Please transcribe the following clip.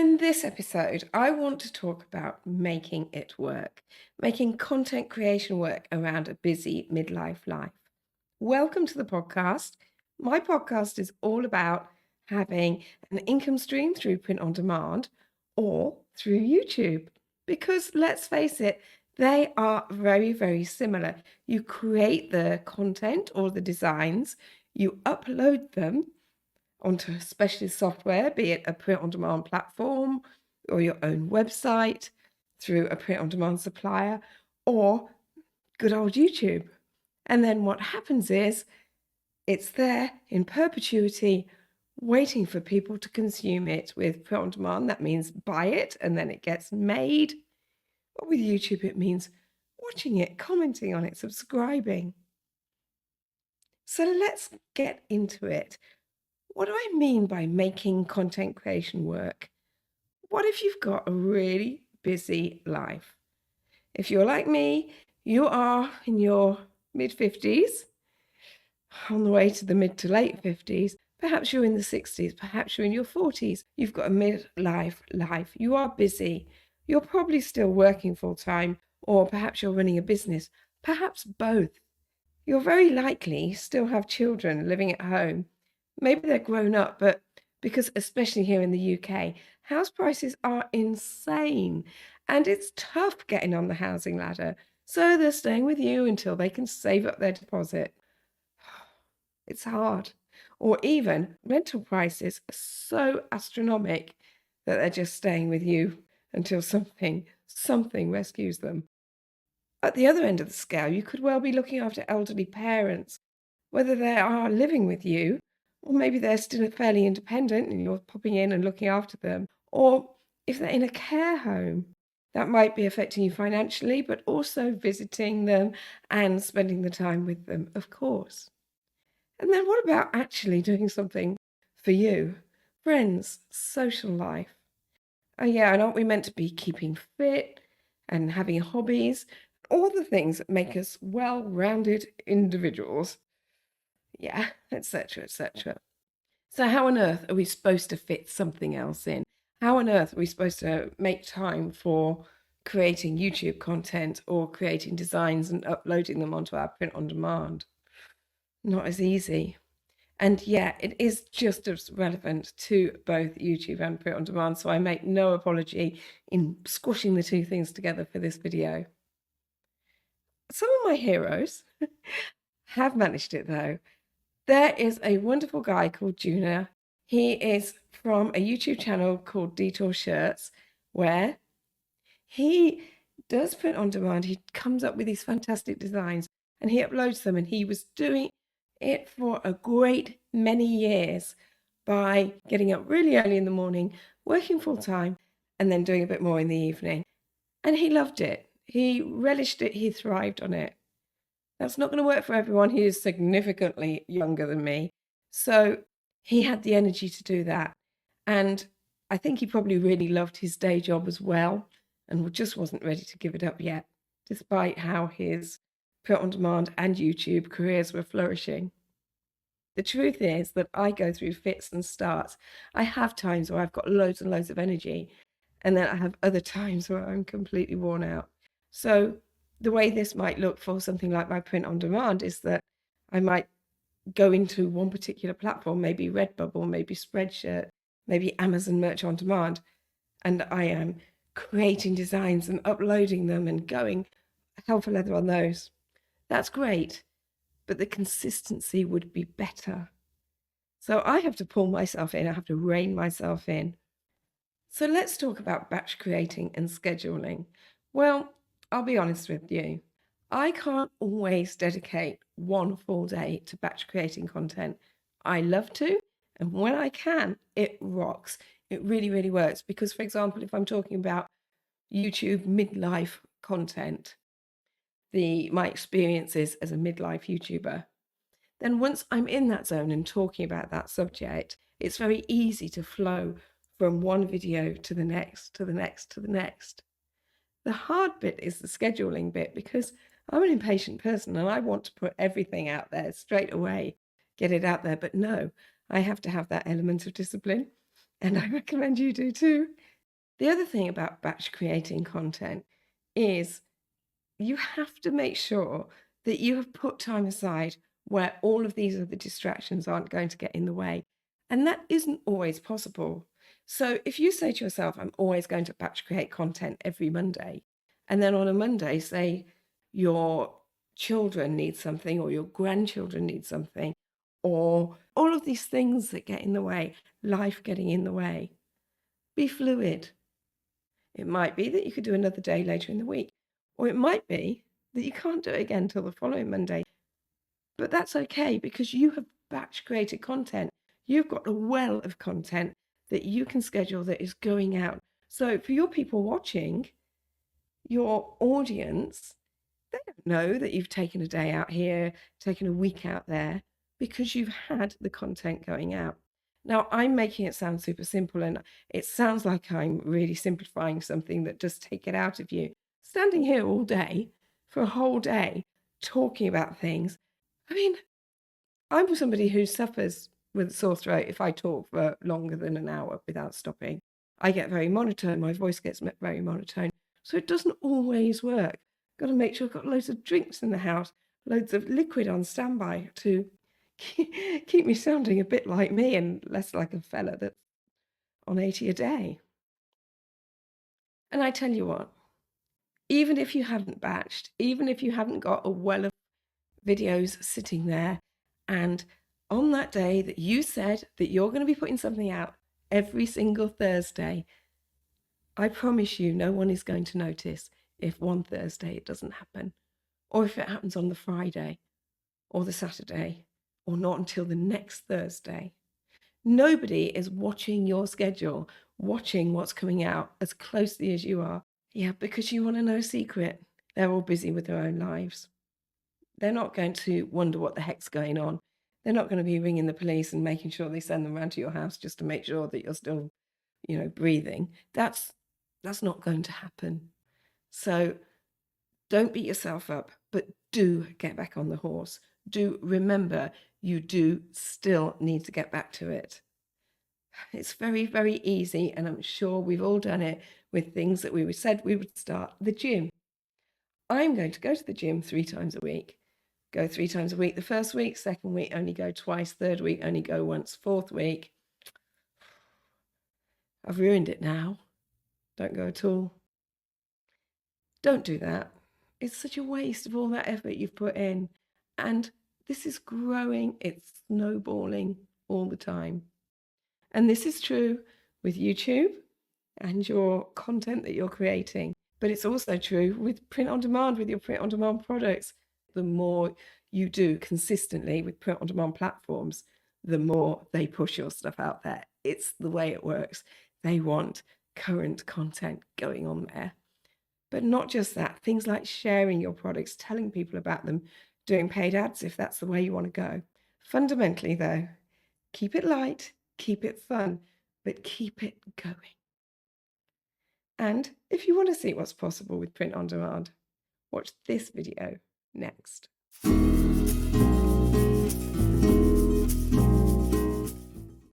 in this episode, I want to talk about making it work, making content creation work around a busy midlife life. Welcome to the podcast. My podcast is all about having an income stream through print on demand or through YouTube. Because let's face it, they are very, very similar. You create the content or the designs, you upload them onto a specialist software, be it a print-on-demand platform or your own website through a print-on-demand supplier or good old YouTube. And then what happens is it's there in perpetuity, waiting for people to consume it. With print-on-demand, that means buy it and then it gets made. But with YouTube, it means watching it, commenting on it, subscribing. So let's get into it. What do I mean by making content creation work? What if you've got a really busy life? If you're like me, you are in your mid-50s, on the way to the mid to late 50s, perhaps you're in the 60s, perhaps you're in your 40s, you've got a midlife life, you are busy, you're probably still working full-time, or perhaps you're running a business, perhaps both. You'll very likely still have children living at home. Maybe they're grown up, but because especially here in the UK, house prices are insane and it's tough getting on the housing ladder. So they're staying with you until they can save up their deposit. It's hard. Or even rental prices are so astronomical that they're just staying with you until something rescues them. At the other end of the scale, you could well be looking after elderly parents, whether they are living with you, or maybe they're still fairly independent and you're popping in and looking after them. Or if they're in a care home, that might be affecting you financially, but also visiting them and spending the time with them, of course. And then what about actually doing something for you? Friends, social life. Oh yeah, and aren't we meant to be keeping fit and having hobbies? All the things that make us well-rounded individuals. Yeah, etc., etc. So how on earth are we supposed to fit something else in? How on earth are we supposed to make time for creating YouTube content or creating designs and uploading them onto our print on demand? Not as easy. And yeah, it is just as relevant to both YouTube and print on demand. So I make no apology in squashing the two things together for this video. Some of my heroes have managed it though. There is a wonderful guy called Juna. He is from a YouTube channel called Detour Shirts, where he does print on demand. He comes up with these fantastic designs and he uploads them, and he was doing it for a great many years by getting up really early in the morning, working full time, and then doing a bit more in the evening. And he loved it. He relished it. He thrived on it. That's not going to work for everyone. He is significantly younger than me. So he had the energy to do that. And I think he probably really loved his day job as well and just wasn't ready to give it up yet, despite how his print on demand and YouTube careers were flourishing. The truth is that I go through fits and starts. I have times where I've got loads and loads of energy, and then I have other times where I'm completely worn out. So the way this might look for something like my print on demand is that I might go into one particular platform, maybe Redbubble, maybe Spreadshirt, maybe Amazon Merch on Demand, and I am creating designs and uploading them and going hell for leather on those. That's great, but the consistency would be better. So I have to pull myself in, I have to rein myself in. So let's talk about batch creating and scheduling. Well, I'll be honest with you. I can't always dedicate one full day to batch creating content. I love to, and when I can, it rocks. It really, really works. Because, for example, if I'm talking about YouTube midlife content, my experiences as a midlife YouTuber, then once I'm in that zone and talking about that subject, it's very easy to flow from one video to the next, to the next, to the next. The hard bit is the scheduling bit, because I'm an impatient person and I want to put everything out there straight away, get it out there. But no, I have to have that element of discipline, and I recommend you do too. The other thing about batch creating content is you have to make sure that you have put time aside where all of these other distractions aren't going to get in the way. And that isn't always possible. So if you say to yourself, I'm always going to batch create content every Monday, and then on a Monday, say your children need something or your grandchildren need something, or all of these things that get in the way, life getting in the way, be fluid. It might be that you could do another day later in the week, or it might be that you can't do it again till the following Monday. But that's okay because you have batch created content. You've got a well of content that you can schedule that is going out. So for your people watching, your audience, they don't know that you've taken a day out here, taken a week out there, because you've had the content going out. Now, I'm making it sound super simple, and it sounds like I'm really simplifying something that does take it out of you. Standing here all day, for a whole day, talking about things. I mean, I'm somebody who suffers with a sore throat if I talk for longer than an hour without stopping. I get very monotone, my voice gets very monotone. So it doesn't always work. Got to make sure I've got loads of drinks in the house, loads of liquid on standby to keep me sounding a bit like me and less like a fella that's on 80 a day. And I tell you what, even if you haven't batched, even if you haven't got a well of videos sitting there, and on that day that you said that you're going to be putting something out every single Thursday, I promise you no one is going to notice if one Thursday it doesn't happen, or if it happens on the Friday or the Saturday, or not until the next Thursday. Nobody is watching your schedule, watching what's coming out as closely as you are. Yeah, because you want to know a secret. They're all busy with their own lives. They're not going to wonder what the heck's going on. They're not going to be ringing the police and making sure they send them around to your house just to make sure that you're still, breathing. That's not going to happen. So don't beat yourself up, but do get back on the horse. Do remember you do still need to get back to it. It's very, very easy, and I'm sure we've all done it with things that we said we would start. The gym. I'm going to go to the gym 3 times a week. Go 3 times a week the first week, second week only go twice, third week only go once, fourth week I've ruined it now. Don't go at all. Don't do that. It's such a waste of all that effort you've put in. And this is growing, it's snowballing all the time. And this is true with YouTube and your content that you're creating. But it's also true with print on demand, with your print on demand products. The more you do consistently with print on demand platforms, the more they push your stuff out there. It's the way it works. They want current content going on there. But not just that, things like sharing your products, telling people about them, doing paid ads if that's the way you want to go. Fundamentally, though, keep it light, keep it fun, but keep it going. And if you want to see what's possible with print on demand, watch this video next.